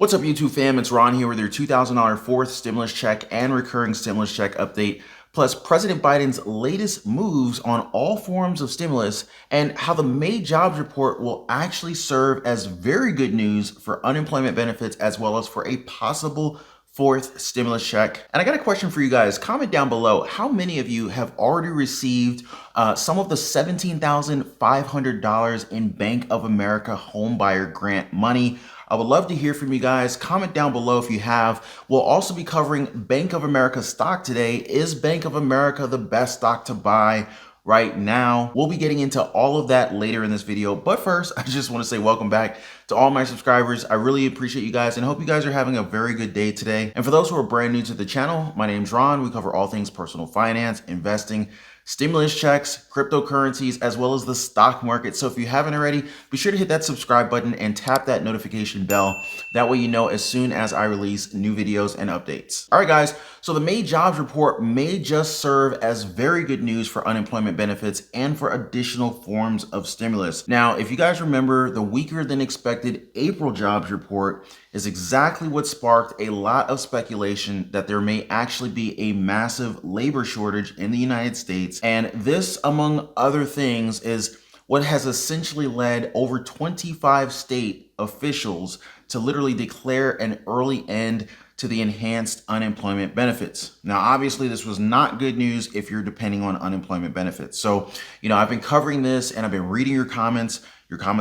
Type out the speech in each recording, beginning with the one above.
What's up, YouTube fam? It's Ron here with your $2,000 fourth stimulus check and recurring stimulus check update, plus President Biden's latest moves on all forms of stimulus and how the May jobs report will actually serve as very good news for unemployment benefits as well as for a possible fourth stimulus check. And I got a question for you guys. Comment down below how many of you have already received some of the $17,500 in Bank of America homebuyer grant money. I would love to hear from you guys. Comment down below if you have. We'll also be covering Bank of America stock today. Is Bank of America the best stock to buy right now? We'll be getting into all of that later in this video. But first, I just want to say welcome back to all my subscribers. I really appreciate you guys and hope you guys are having a very good day today. And for those who are brand new to the channel, my name's Ron. We cover all things personal finance, investing, stimulus checks, cryptocurrencies, as well as the stock market. So if you haven't already, be sure to hit that subscribe button and tap that notification bell. That way you know as soon as I release new videos and updates. All right, guys. So the May jobs report may just serve as very good news for unemployment benefits and for additional forms of stimulus. Now, if you guys remember, the weaker than expected April jobs report is exactly what sparked a lot of speculation that there may actually be a massive labor shortage in the United States. And this, among other things, is what has essentially led over 25 state officials to literally declare an early end to the enhanced unemployment benefits. Now, obviously, this was not good news if you're depending on unemployment benefits. So, I've been covering this and I've been reading your comments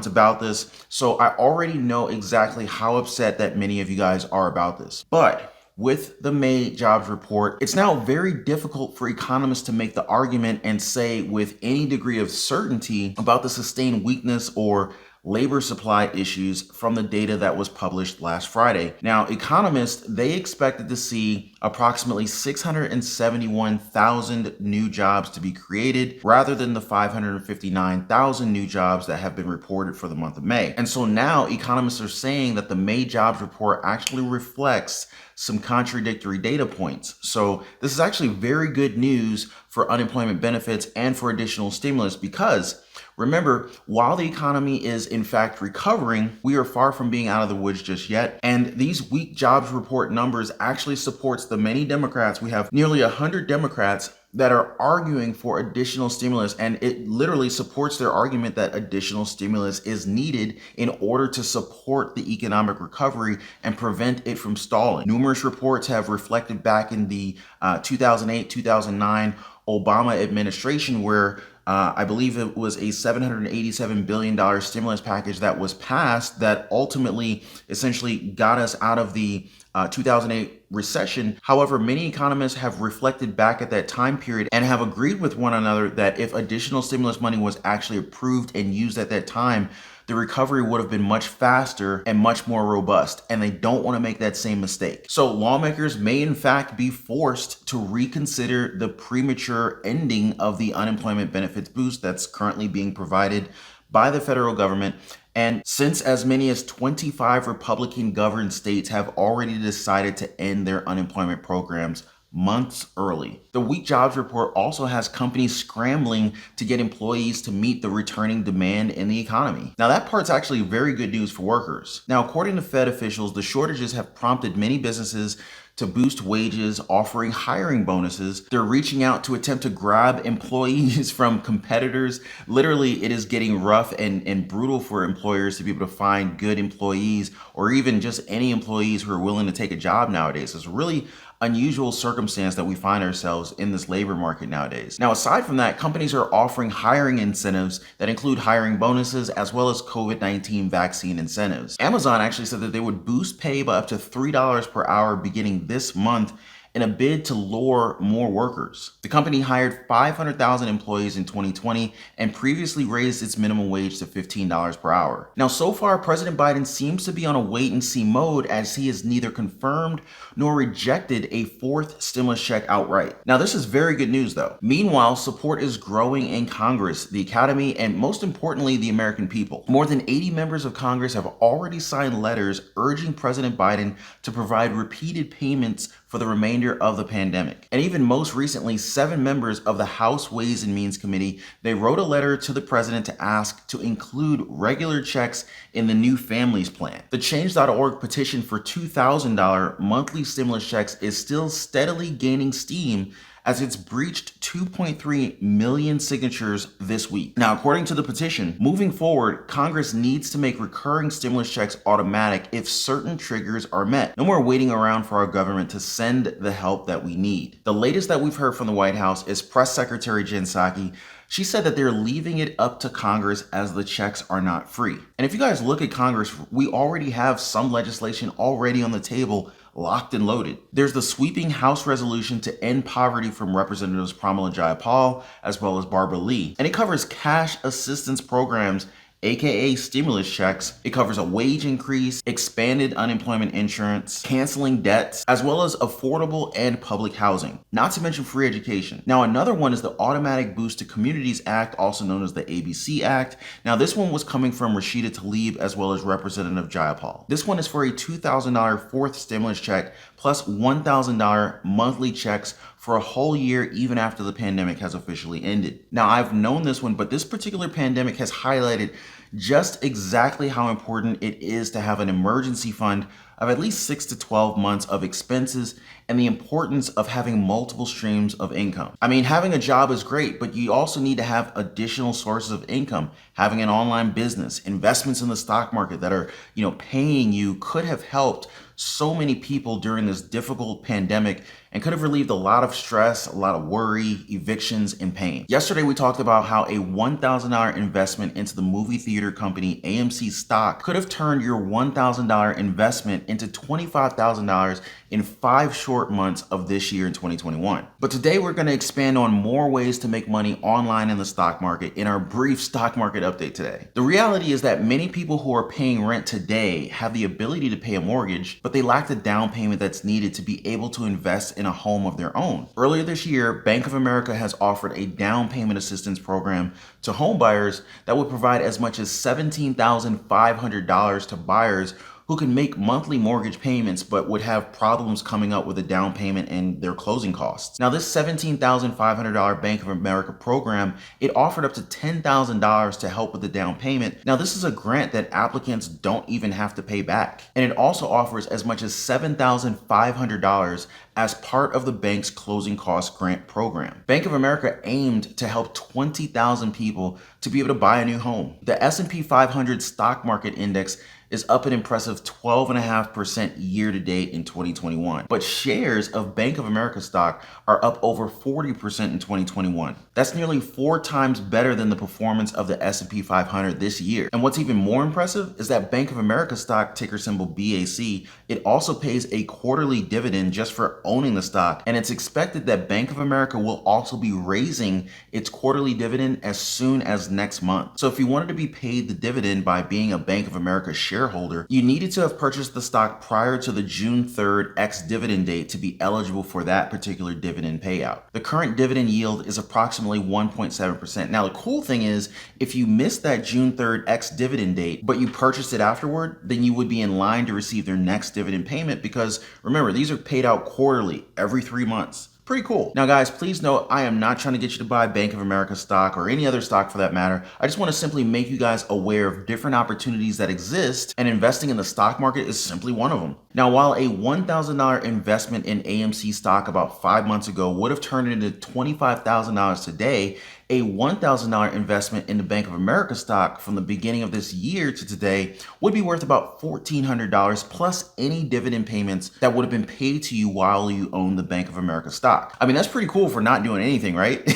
about this. So I already know exactly how upset that many of you guys are about this. But with the May jobs report, it's now very difficult for economists to make the argument and say with any degree of certainty about the sustained weakness or labor supply issues from the data that was published last Friday. Now, economists, they expected to see approximately 671,000 new jobs to be created rather than the 559,000 new jobs that have been reported for the month of May. And so now economists are saying that the May jobs report actually reflects some contradictory data points. So this is actually very good news for unemployment benefits and for additional stimulus because remember, while the economy is in fact recovering, we are far from being out of the woods just yet. And these weak jobs report numbers actually supports the many Democrats. We have nearly 100 Democrats that are arguing for additional stimulus, and it literally supports their argument that additional stimulus is needed in order to support the economic recovery and prevent it from stalling. Numerous reports have reflected back in the 2008-2009 Obama administration where I believe it was a $787 billion stimulus package that was passed that ultimately essentially got us out of the 2008 recession. However, many economists have reflected back at that time period and have agreed with one another that if additional stimulus money was actually approved and used at that time, the recovery would have been much faster and much more robust, and they don't want to make that same mistake. So lawmakers may in fact be forced to reconsider the premature ending of the unemployment benefits boost that's currently being provided by the federal government. And since as many as 25 Republican governed states have already decided to end their unemployment programs months early. The weak jobs report also has companies scrambling to get employees to meet the returning demand in the economy. Now that part's actually very good news for workers. Now, according to Fed officials, the shortages have prompted many businesses to boost wages, offering hiring bonuses. They're reaching out to attempt to grab employees from competitors. Literally, it is getting rough and brutal for employers to be able to find good employees or even just any employees who are willing to take a job nowadays. It's really unusual circumstance that we find ourselves in this labor market nowadays. Now, aside from that, companies are offering hiring incentives that include hiring bonuses as well as COVID-19 vaccine incentives. Amazon actually said that they would boost pay by up to $3 per hour beginning this month in a bid to lure more workers. The company hired 500,000 employees in 2020 and previously raised its minimum wage to $15 per hour. Now, so far, President Biden seems to be on a wait and see mode as he has neither confirmed nor rejected a fourth stimulus check outright. Now, this is very good news though. Meanwhile, support is growing in Congress, the Academy, and most importantly, the American people. More than 80 members of Congress have already signed letters urging President Biden to provide repeated payments for the remainder of the pandemic. And even most recently, 7 members of the House Ways and Means Committee, they wrote a letter to the president to ask to include regular checks in the new families plan. The change.org petition for $2,000 monthly stimulus checks is still steadily gaining steam as it's breached 2.3 million signatures this week. Now, according to the petition, moving forward, Congress needs to make recurring stimulus checks automatic if certain triggers are met. No more waiting around for our government to send the help that we need. The latest that we've heard from the White House is Press Secretary Jen Psaki. She said that they're leaving it up to Congress as the checks are not free. And if you guys look at Congress, we already have some legislation already on the table, locked and loaded. There's the sweeping House resolution to end poverty from Representatives Pramila Jayapal as well as Barbara Lee. And it covers cash assistance programs, aka stimulus checks. It covers a wage increase, expanded unemployment insurance, canceling debts, as well as affordable and public housing, not to mention free education. Now, another one is the Automatic Boost to Communities Act, also known as the ABC Act. Now, this one was coming from Rashida Tlaib as well as Representative Jayapal. This one is for a $2,000 fourth stimulus check plus $1,000 monthly checks for a whole year even after the pandemic has officially ended. Now, I've known this one, but this particular pandemic has highlighted just exactly how important it is to have an emergency fund of at least 6 to 12 months of expenses and the importance of having multiple streams of income. I mean, having a job is great, but you also need to have additional sources of income. Having an online business, investments in the stock market that are, paying you could have helped so many people during this difficult pandemic and could have relieved a lot of stress, a lot of worry, evictions, and pain. Yesterday, we talked about how a $1,000 investment into the movie theater company AMC stock could have turned your $1,000 investment into $25,000 in 5 short months of this year in 2021. But today, we're going to expand on more ways to make money online in the stock market in our brief stock market update today. The reality is that many people who are paying rent today have the ability to pay a mortgage, but they lack the down payment that's needed to be able to invest in a home of their own. Earlier this year, Bank of America has offered a down payment assistance program to home buyers that would provide as much as $17,500 to buyers who can make monthly mortgage payments but would have problems coming up with a down payment and their closing costs. Now, this $17,500 Bank of America program, it offered up to $10,000 to help with the down payment. Now, this is a grant that applicants don't even have to pay back. And it also offers as much as $7,500 as part of the bank's closing cost grant program. Bank of America aimed to help 20,000 people to be able to buy a new home. The S&P 500 stock market index is up an impressive 12.5% year to date in 2021. But shares of Bank of America stock are up over 40% in 2021. That's nearly 4 times better than the performance of the S&P 500 this year. And what's even more impressive is that Bank of America stock, ticker symbol BAC, it also pays a quarterly dividend just for owning the stock. And it's expected that Bank of America will also be raising its quarterly dividend as soon as next month. So if you wanted to be paid the dividend by being a Bank of America shareholder, you needed to have purchased the stock prior to the June 3rd ex-dividend date to be eligible for that particular dividend payout. The current dividend yield is approximately 1.7%. Now, the cool thing is, if you missed that June 3rd ex-dividend date, but you purchased it afterward, then you would be in line to receive their next dividend payment because, remember, these are paid out quarterly, every 3 months. Pretty cool. Now, guys, please note, I am not trying to get you to buy Bank of America stock or any other stock for that matter. I just want to simply make you guys aware of different opportunities that exist, and investing in the stock market is simply one of them. Now, while a $1,000 investment in AMC stock about 5 months ago would have turned into $25,000 today, a $1,000 investment in the Bank of America stock from the beginning of this year to today would be worth about $1,400 plus any dividend payments that would have been paid to you while you own the Bank of America stock. I mean, that's pretty cool for not doing anything, right?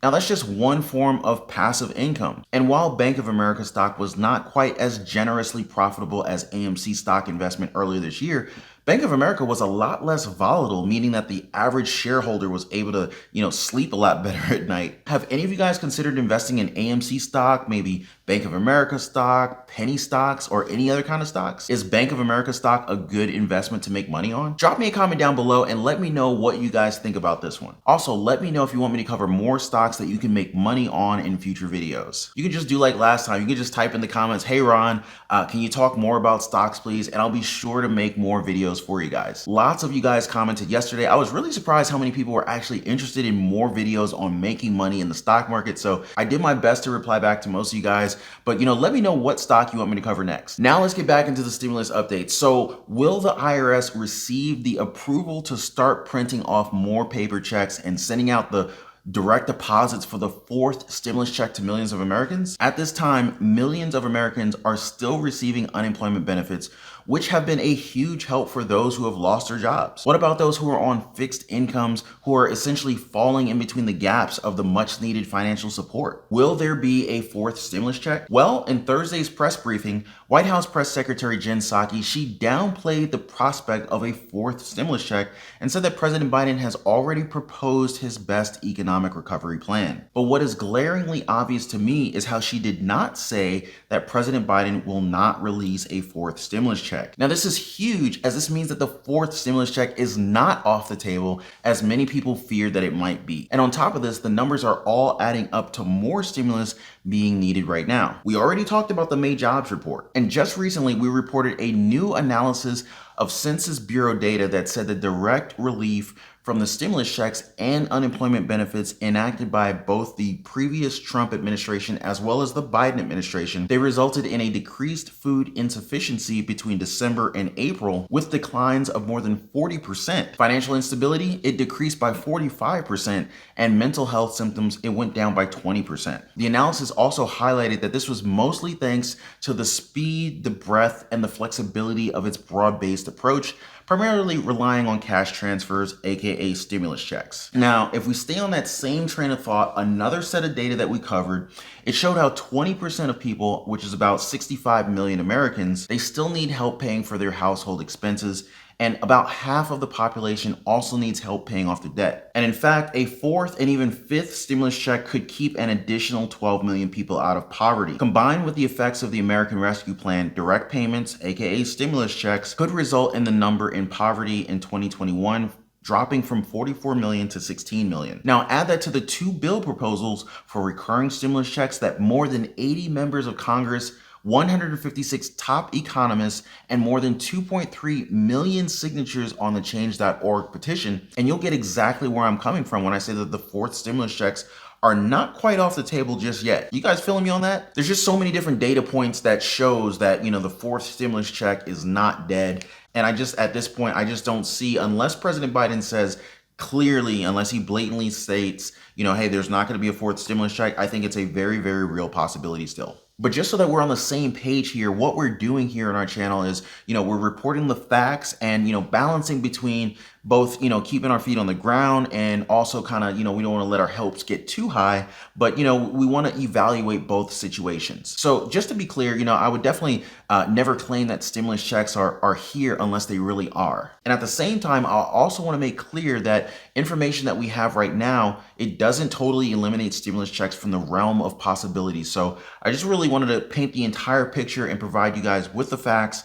Now, that's just one form of passive income. And while Bank of America stock was not quite as generously profitable as AMC stock investment earlier this year, Bank of America was a lot less volatile, meaning that the average shareholder was able to, sleep a lot better at night. Have any of you guys considered investing in AMC stock, maybe Bank of America stock, penny stocks, or any other kind of stocks? Is Bank of America stock a good investment to make money on? Drop me a comment down below and let me know what you guys think about this one. Also, let me know if you want me to cover more stocks that you can make money on in future videos. You can just do like last time. You can just type in the comments, hey Ron, can you talk more about stocks, please? And I'll be sure to make more videos videos for you guys. Lots of you guys commented yesterday. I was really surprised how many people were actually interested in more videos on making money in the stock market. So I did my best to reply back to most of you guys, but let me know what stock you want me to cover next. Now let's get back into the stimulus update. So will the IRS receive the approval to start printing off more paper checks and sending out the direct deposits for the fourth stimulus check to millions of Americans? At this time, millions of Americans are still receiving unemployment benefits, which have been a huge help for those who have lost their jobs. What about those who are on fixed incomes, who are essentially falling in between the gaps of the much needed financial support? Will there be a fourth stimulus check? Well, in Thursday's press briefing, White House Press Secretary Jen Psaki, she downplayed the prospect of a fourth stimulus check and said that President Biden has already proposed his best economic recovery plan. But what is glaringly obvious to me is how she did not say that President Biden will not release a fourth stimulus check. Now, this is huge, as this means that the fourth stimulus check is not off the table, as many people feared that it might be. And on top of this, the numbers are all adding up to more stimulus being needed right now. We already talked about the May jobs report, and just recently we reported a new analysis of Census Bureau data that said the direct relief from the stimulus checks and unemployment benefits enacted by both the previous Trump administration as well as the Biden administration, they resulted in a decreased food insufficiency between December and April, with declines of more than 40%. Financial instability, it decreased by 45%, and mental health symptoms, it went down by 20%. The analysis also highlighted that this was mostly thanks to the speed, the breadth, and the flexibility of its broad-based approach, primarily relying on cash transfers, aka stimulus checks. Now, if we stay on that same train of thought, another set of data that we covered, it showed how 20% of people, which is about 65 million Americans, they still need help paying for their household expenses, and about half of the population also needs help paying off the debt. And in fact, a fourth and even fifth stimulus check could keep an additional 12 million people out of poverty. Combined with the effects of the American Rescue Plan, direct payments, aka stimulus checks, could result in the number in poverty in 2021 dropping from 44 million to 16 million. Now add that to the two bill proposals for recurring stimulus checks that more than 80 members of Congress, 156 top economists, and more than 2.3 million signatures on the change.org petition, and you'll get exactly where I'm coming from when I say that the fourth stimulus checks are not quite off the table just yet. You guys feeling me on that? There's just so many different data points that shows that, the fourth stimulus check is not dead. And at this point, I just don't see, unless President Biden says clearly, unless he blatantly states, hey, there's not going to be a fourth stimulus check, I think it's a very, very real possibility still. But just so that we're on the same page here, what we're doing here on our channel is, we're reporting the facts and, balancing between both, keeping our feet on the ground and also kind of, we don't want to let our hopes get too high, but, we want to evaluate both situations. So just to be clear, I would definitely never claim that stimulus checks are here unless they really are. And at the same time, I also want to make clear that information that we have right now, it doesn't totally eliminate stimulus checks from the realm of possibilities. So I just really wanted to paint the entire picture and provide you guys with the facts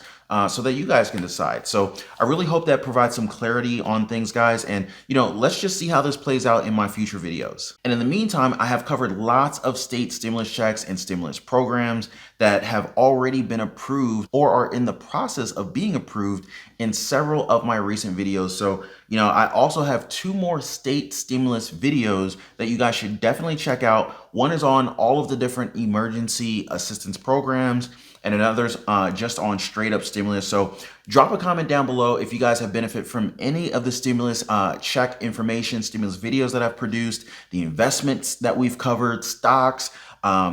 so that you guys can decide. So I really hope that provides some clarity on things, guys. And, let's just see how this plays out in my future videos. And in the meantime, I have covered lots of state stimulus checks and stimulus programs that have already been approved or are in the process of being approved in several of my recent videos. So, I also have two more state stimulus videos that you guys should definitely check out. One is on all of the different emergency assistance programs, and another's just on straight up stimulus. So drop a comment down below if you guys have benefit from any of the stimulus check information, stimulus videos that I've produced, the investments that we've covered, stocks,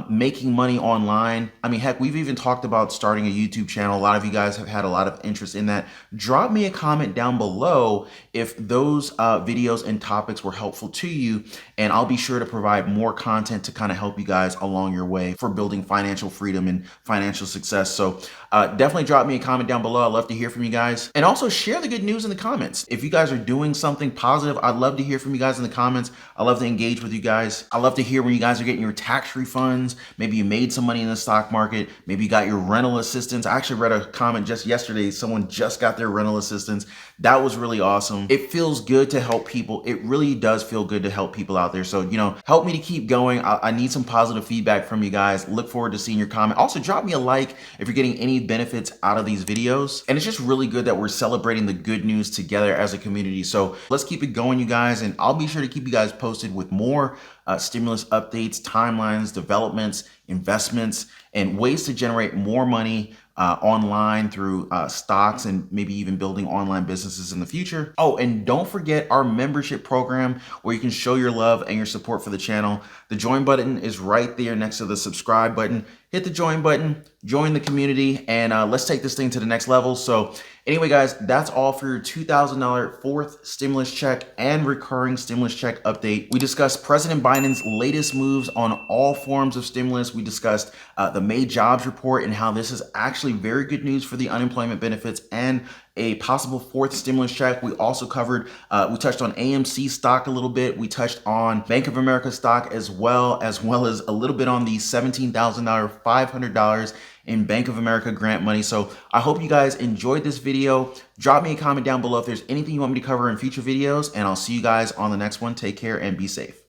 making money online. I mean, heck, we've even talked about starting a YouTube channel. A lot of you guys have had a lot of interest in that. Drop me a comment down below if those videos and topics were helpful to you, and I'll be sure to provide more content to kind of help you guys along your way for building financial freedom and financial success. So definitely drop me a comment down below. I'd love to hear from you guys, and also share the good news in the comments. If you guys are doing something positive, I'd love to hear from you guys in the comments. I love to engage with you guys. I love to hear when you guys are getting your tax refund refunds. Maybe you made some money in the stock market. Maybe you got your rental assistance. I actually read a comment just yesterday. Someone just got their rental assistance. That was really awesome. It feels good to help people. It really does feel good to help people out there. So, help me to keep going. I need some positive feedback from you guys. Look forward to seeing your comment. Also, drop me a like if you're getting any benefits out of these videos. And it's just really good that we're celebrating the good news together as a community. So let's keep it going, you guys. And I'll be sure to keep you guys posted with more stimulus updates, timelines, developments, investments, and ways to generate more money online through stocks and maybe even building online businesses in the future. Oh, and don't forget our membership program where you can show your love and your support for the channel. The join button is right there next to the subscribe button. Hit the join button, join the community, and let's take this thing to the next level. So anyway, guys, that's all for your $2,000 fourth stimulus check and recurring stimulus check update. We discussed President Biden's latest moves on all forms of stimulus. We discussed the May jobs report and how this is actually very good news for the unemployment benefits and a possible fourth stimulus check. We also covered, we touched on AMC stock a little bit. We touched on Bank of America stock as well as a little bit on the $17,000, $500 in Bank of America grant money. So I hope you guys enjoyed this video. Drop me a comment down below if there's anything you want me to cover in future videos, and I'll see you guys on the next one. Take care and be safe.